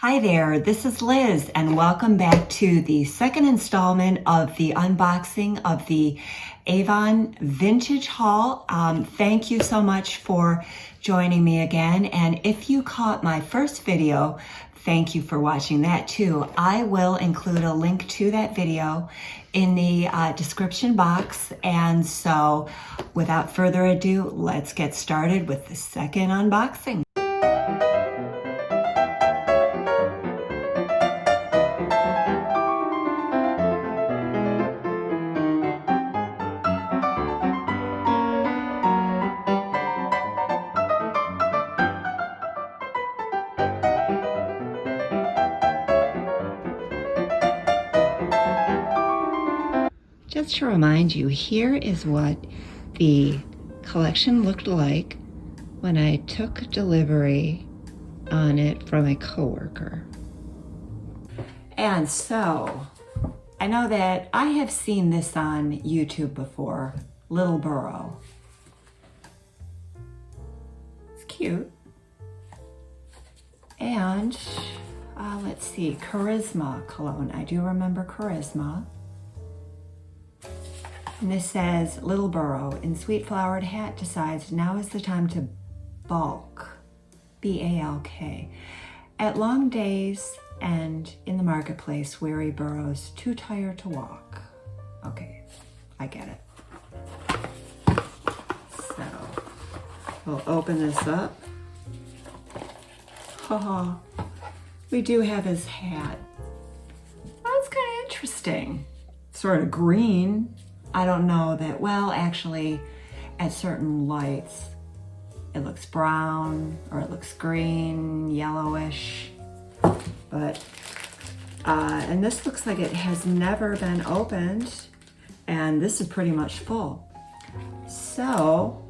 Hi there, this is Liz and welcome back to the second installment of the unboxing of the Avon Vintage Haul. Thank you so much for joining me again, and if you caught my first video, thank you for watching that too. I will include a link to that video in the description box, and so without further ado, let's get started with the second unboxing. Just to remind you, here is what the collection looked like when I took delivery on it from a coworker. And so, I know that I have seen this on YouTube before, Little Burro. It's cute. And let's see, Charisma cologne. I do remember Charisma. And this says, Little Burro, in sweet flowered hat decides now is the time to balk, B-A-L-K. At long days and in the marketplace, weary burros, too tired to walk. Okay, I get it. So, we'll open this up. Haha, we do have his hat. That's kind of interesting. Sort of green. I don't know that, well, actually, at certain lights, it looks brown, or it looks green, yellowish, but, and this looks like it has never been opened, and this is pretty much full. So,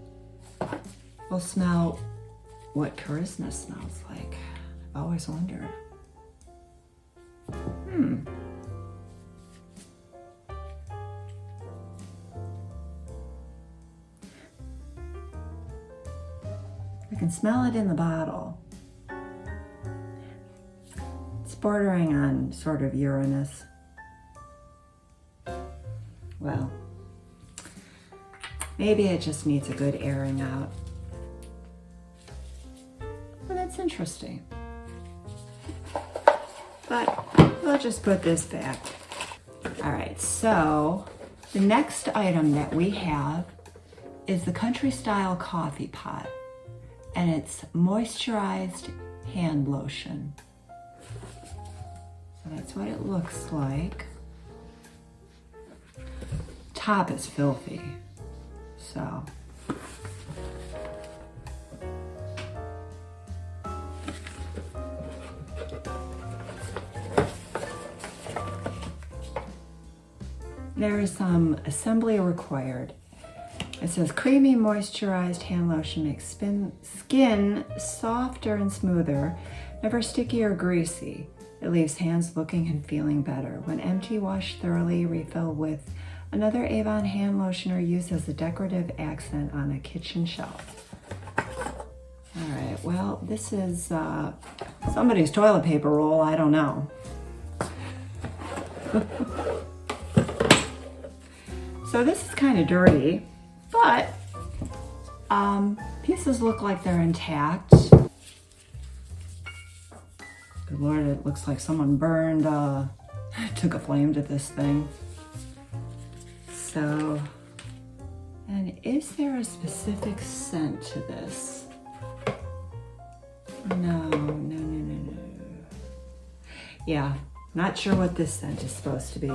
we'll smell what Charisma smells like. I've always wondered. I can smell it in the bottle. It's bordering on sort of Uranus. Well, maybe it just needs a good airing out. But that's interesting. But we'll just put this back. All right, so the next item that we have is the Country Style Coffee Pot. And it's moisturized hand lotion. So that's what it looks like. Top is filthy, so. There is some assembly required. It says creamy moisturized hand lotion makes skin softer and smoother, never sticky or greasy. It leaves hands looking and feeling better. When empty, wash thoroughly, refill with another Avon hand lotion or use as a decorative accent on a kitchen shelf. All right, well, this is somebody's toilet paper roll, I don't know. So this is kind of dirty. But pieces look like they're intact. Good Lord, it looks like someone burned, took a flame to this thing. So, and is there a specific scent to this? No. Yeah, not sure what this scent is supposed to be.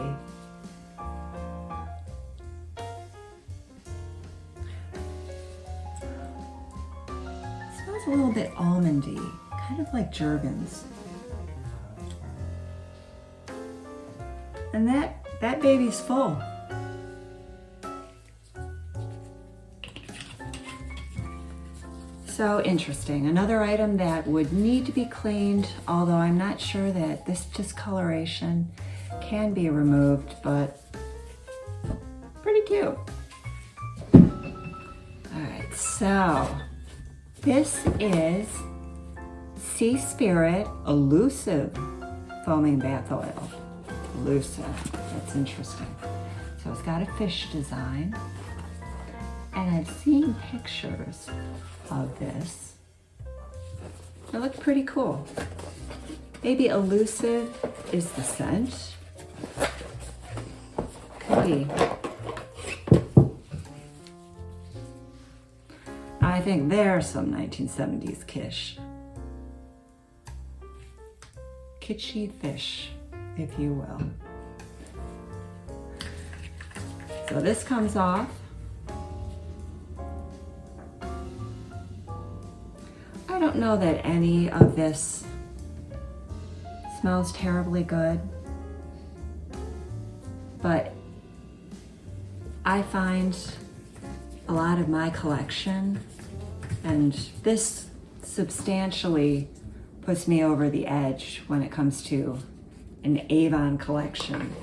A little bit almondy, kind of like Jergens. And that baby's full. So interesting. Another item that would need to be cleaned, although I'm not sure that this discoloration can be removed, but pretty cute. All right, so this is Sea Spirit Elusive Foaming Bath Oil. Elusive, that's interesting. So it's got a fish design. And I've seen pictures of this. They look pretty cool. Maybe Elusive is the scent. Could be. I think there's some 1970s kitschy fish, if you will. So this comes off. I don't know that any of this smells terribly good, but I find a lot of my collection, and this substantially puts me over the edge when it comes to an Avon collection.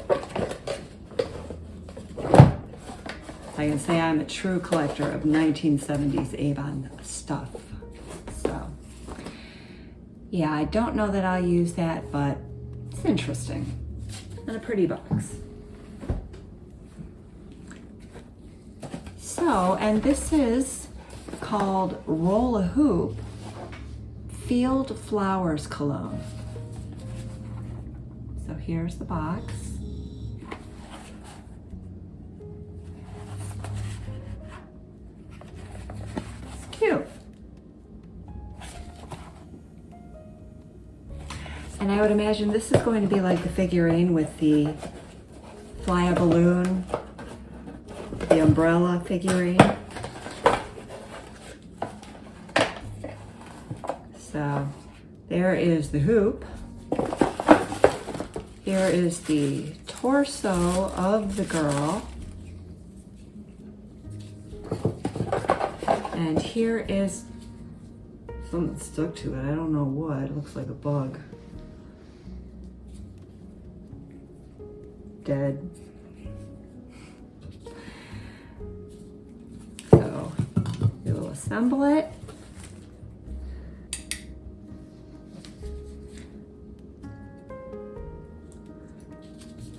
I can say I'm a true collector of 1970s Avon stuff. So, yeah, I don't know that I'll use that, but it's interesting and a pretty box. So, and this is called Roll a Hoop Field Flowers Cologne. So here's the box. It's cute. And I would imagine this is going to be like the figurine with the fly a balloon, the umbrella figurine. So there is the hoop. Here is the torso of the girl. And here is something stuck to it. I don't know what. It looks like a bug. Dead. So we will assemble it.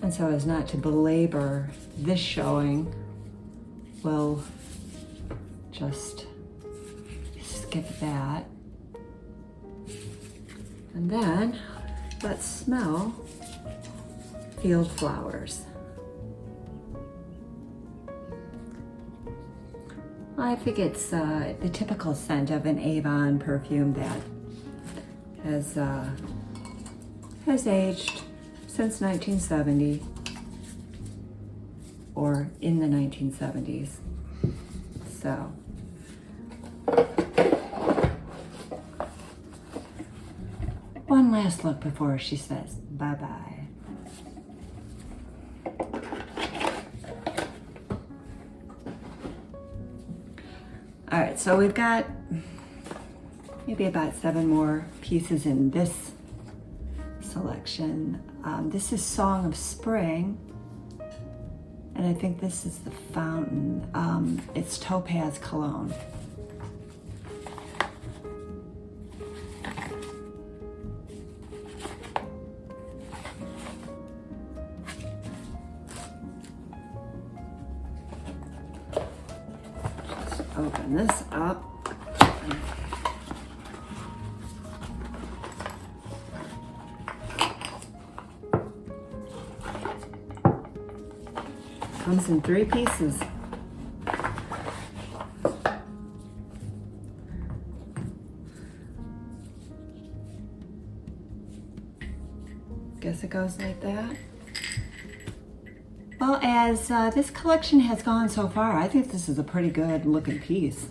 And so as not to belabor this showing, we'll just skip that. And then let's smell field flowers. I think it's the typical scent of an Avon perfume that has aged since 1970 or in the 1970s. So one last look before she says bye-bye. All right, so we've got maybe about 7 more pieces in this selection. This is Song of Spring, and I think this is the fountain. It's Topaze cologne. Just open this up. Comes in 3 pieces. Guess it goes like that. Well, as this collection has gone so far, I think this is a pretty good looking piece.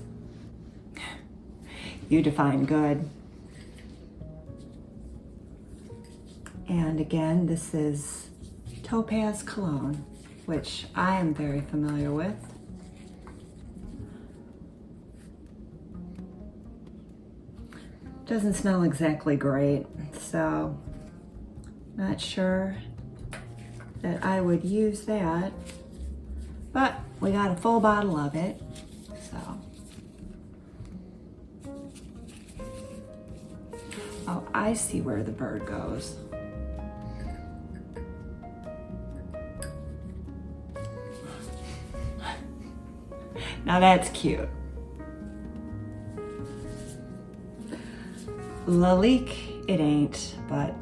You define good. And again, this is Topaze cologne, which I am very familiar with. Doesn't smell exactly great, so not sure that I would use that, but we got a full bottle of it, so. Oh, I see where the bird goes. Now that's cute. Lalique, it ain't, but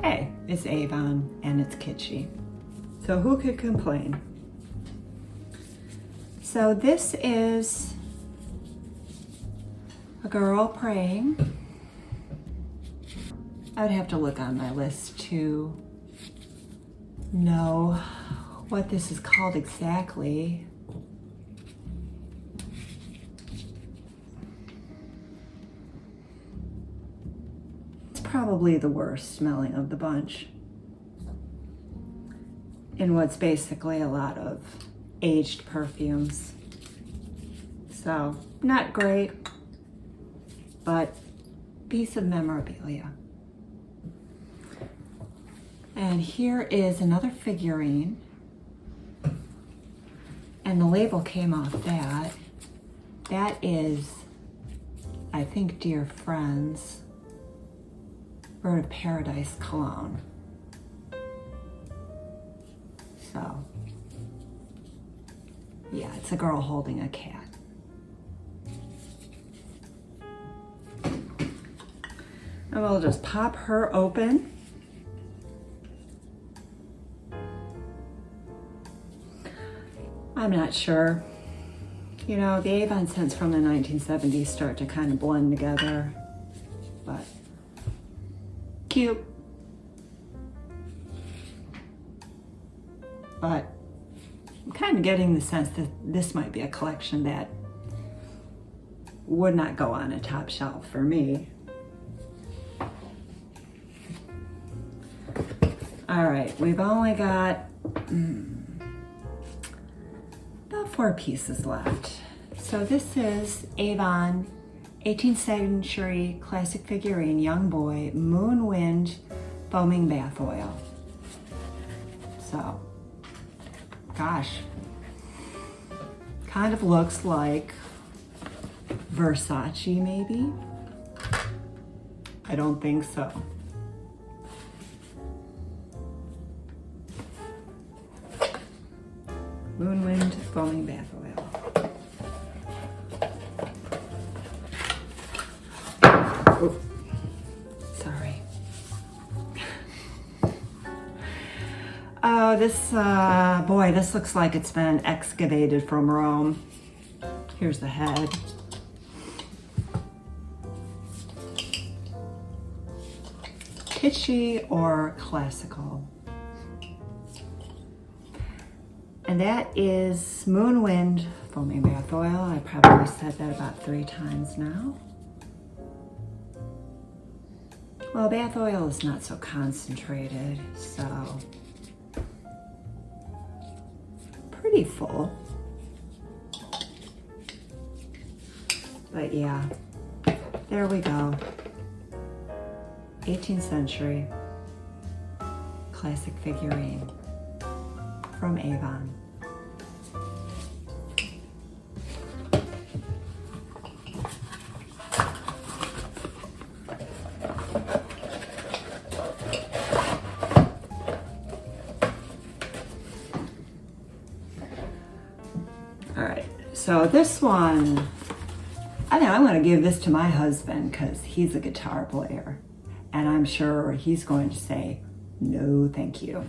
hey, it's Avon and it's kitschy. So who could complain? So this is a girl praying. I would have to look on my list to know what this is called exactly. It's probably the worst smelling of the bunch in what's basically a lot of aged perfumes. So, not great, but piece of memorabilia. And here is another figurine. And the label came off that. That is, I think, Dear Friends, Bird of Paradise cologne. So, yeah, it's a girl holding a cat. And we'll just pop her open. I'm not sure. You know, the Avon scents from the 1970s start to kind of blend together, but cute. But I'm kind of getting the sense that this might be a collection that would not go on a top shelf for me. All right, we've only got about 4 pieces left. So this is Avon 18th Century Classic Figurine Young Boy Moonwind Foaming Bath Oil. So, gosh, kind of looks like Versace maybe? I don't think so. Moonwind Foaming Bath Oil. Oh, sorry. Oh, this, boy, this looks like it's been excavated from Rome. Here's the head. Kitschy or classical? And that is Moonwind Foaming Bath Oil. I probably said that about 3 times now. Well, bath oil is not so concentrated, so pretty full. But yeah, there we go. 18th century classic figurine from Avon. All right, so this one, I think I'm going to give this to my husband because he's a guitar player, and I'm sure he's going to say, no, thank you.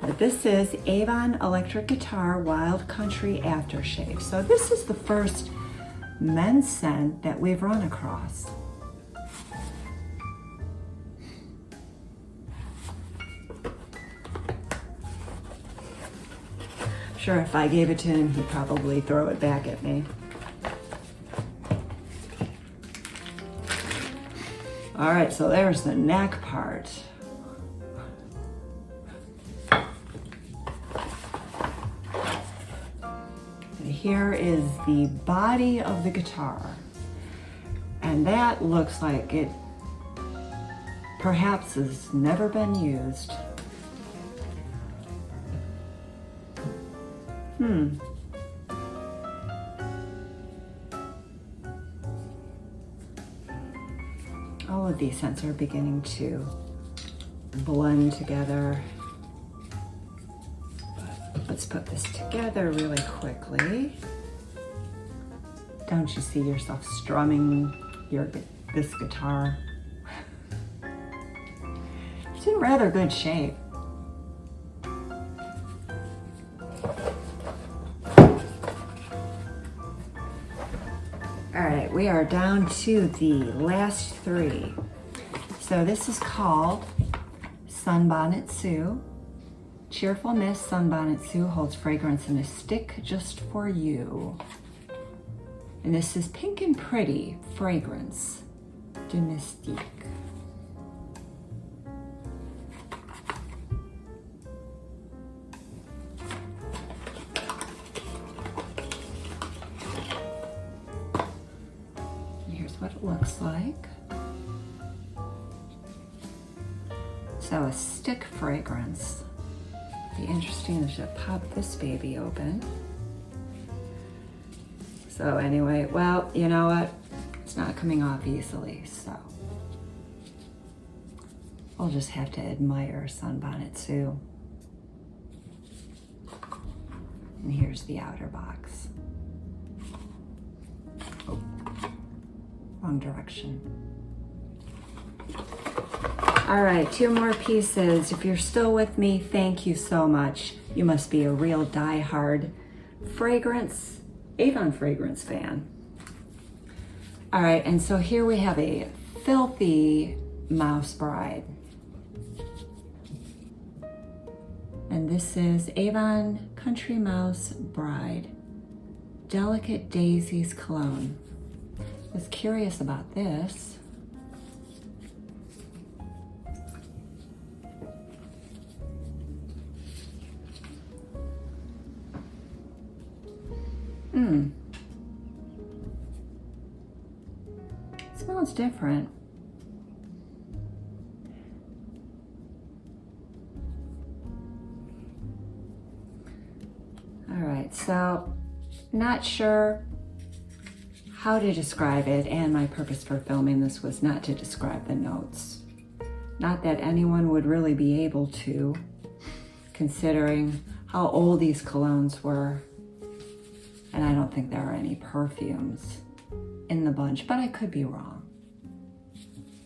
But this is Avon Electric Guitar Wild Country Aftershave. So this is the first men's scent that we've run across. Sure, if I gave it to him, he'd probably throw it back at me. All right, so there's the neck part. And here is the body of the guitar. And that looks like it perhaps has never been used. Oh, of these scents are beginning to blend together. But let's put this together really quickly. Don't you see yourself strumming this guitar? It's in rather good shape. All right, we are down to the last three. So this is called Sunbonnet Sue. Cheerful Mist Sunbonnet Sue holds fragrance in a stick just for you. And this is Pink and Pretty Fragrance de Mystique. What it looks like. So a stick fragrance. Be interesting to pop this baby open. So anyway, well, you know what? It's not coming off easily, so we'll just have to admire Sunbonnet Sue. And here's the outer box. Wrong direction. All right, two more pieces. If you're still with me, thank you so much. You must be a real die-hard Avon fragrance fan. All right, and so here we have a Filthy Mouse Bride. And this is Avon Country Mouse Bride Delicate Daisies Cologne. I was curious about this. Smells different. All right, so not sure how to describe it, and my purpose for filming this was not to describe the notes. Not that anyone would really be able to, considering how old these colognes were. And I don't think there are any perfumes in the bunch, but I could be wrong.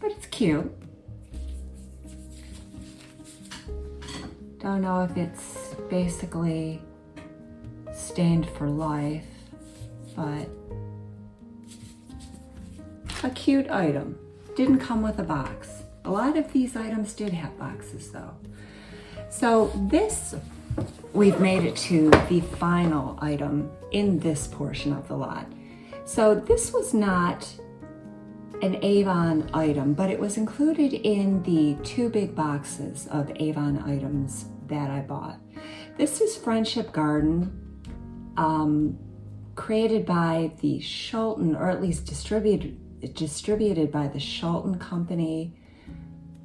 But it's cute. Don't know if it's basically stained for life, but a cute item. Didn't come with a box. A lot of these items did have boxes though. So this, we've made it to the final item in this portion of the lot. So this was not an Avon item, but it was included in the 2 big boxes of Avon items that I bought. This is Friendship Garden, created by the Shulton, or at least distributed by the Shulton company,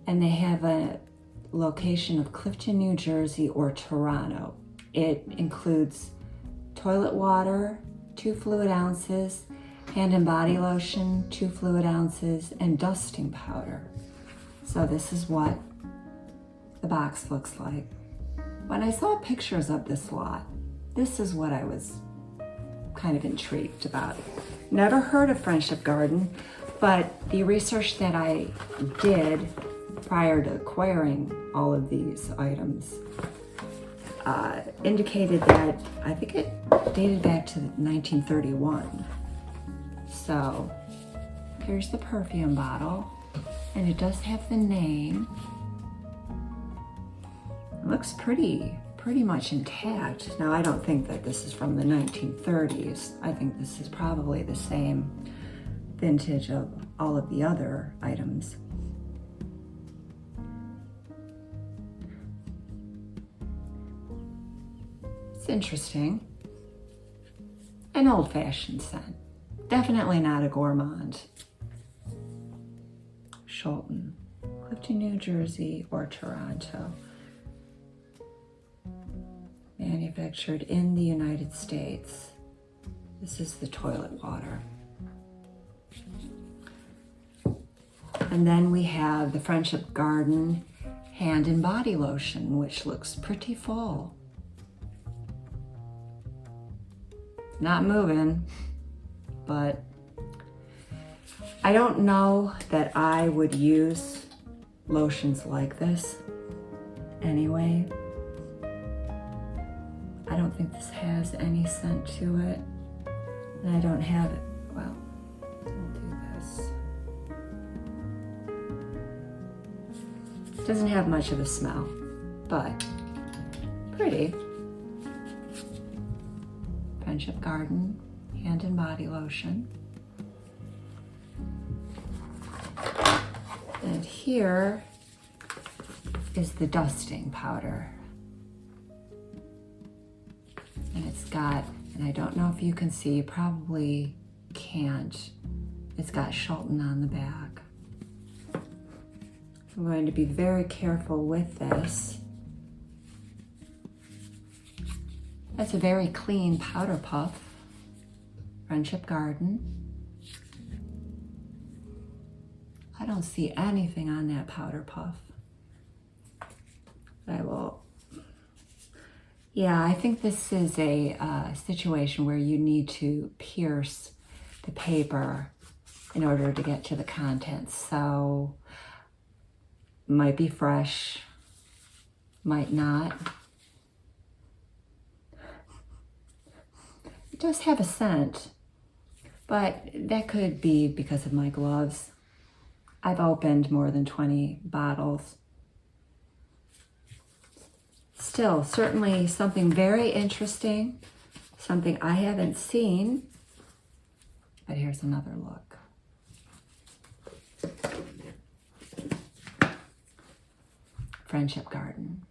and they have a location of Clifton, New Jersey or Toronto. It includes toilet water, 2 fluid ounces, hand and body lotion, 2 fluid ounces, and dusting powder. So this is what the box looks like. When I saw pictures of this lot, this is what I was kind of intrigued about. Never heard of Friendship Garden, but the research that I did prior to acquiring all of these items indicated that I think it dated back to 1931. So here's the perfume bottle, and it does have the name. It looks pretty much intact. Now, I don't think that this is from the 1930s. I think this is probably the same vintage of all of the other items. It's interesting. An old-fashioned scent. Definitely not a gourmand. Shulton, Clifton, New Jersey or Toronto. Manufactured in the United States. This is the toilet water. And then we have the Friendship Garden Hand and Body Lotion, which looks pretty full. Not moving, but I don't know that I would use lotions like this anyway. I don't think this has any scent to it. And I don't have it. Well, we'll do this. It doesn't have much of a smell, but pretty. Friendship Garden Hand and Body Lotion. And here is the dusting powder. And it's got, and I don't know if you can see, you probably can't, it's got Shulton on the back. I'm going to be very careful with this. That's a very clean powder puff. Friendship Garden. I don't see anything on that powder puff. I will, yeah, I think this is a situation where you need to pierce the paper in order to get to the contents. So, might be fresh, might not. It does have a scent, but that could be because of my gloves. I've opened more than 20 bottles. Still, certainly something very interesting, something I haven't seen, but here's another look. Friendship Garden.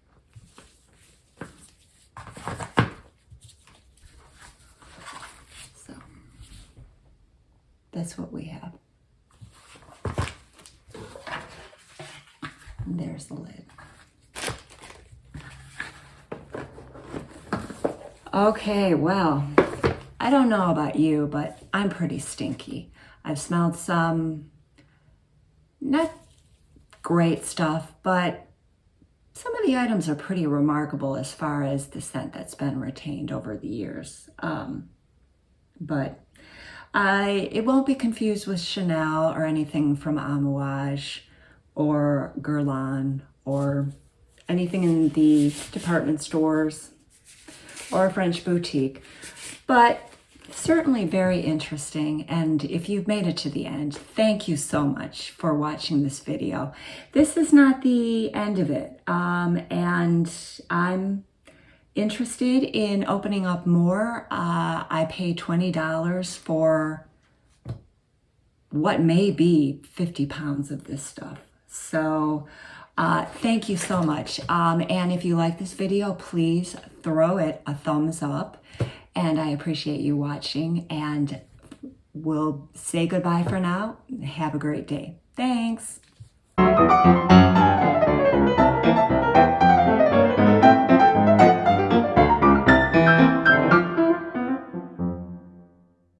So, that's what we have. And there's the lid. Okay, well, I don't know about you, but I'm pretty stinky. I've smelled some not great stuff, but some of the items are pretty remarkable as far as the scent that's been retained over the years. But it won't be confused with Chanel or anything from Amouage or Guerlain or anything in the department stores or a French boutique, but certainly very interesting. And if you've made it to the end, thank you so much for watching this video. This is not the end of it, and I'm interested in opening up more. I paid $20 for what may be 50 pounds of this stuff. So thank you so much. And if you like this video, please throw it a thumbs up. And I appreciate you watching. And we'll say goodbye for now. Have a great day. Thanks.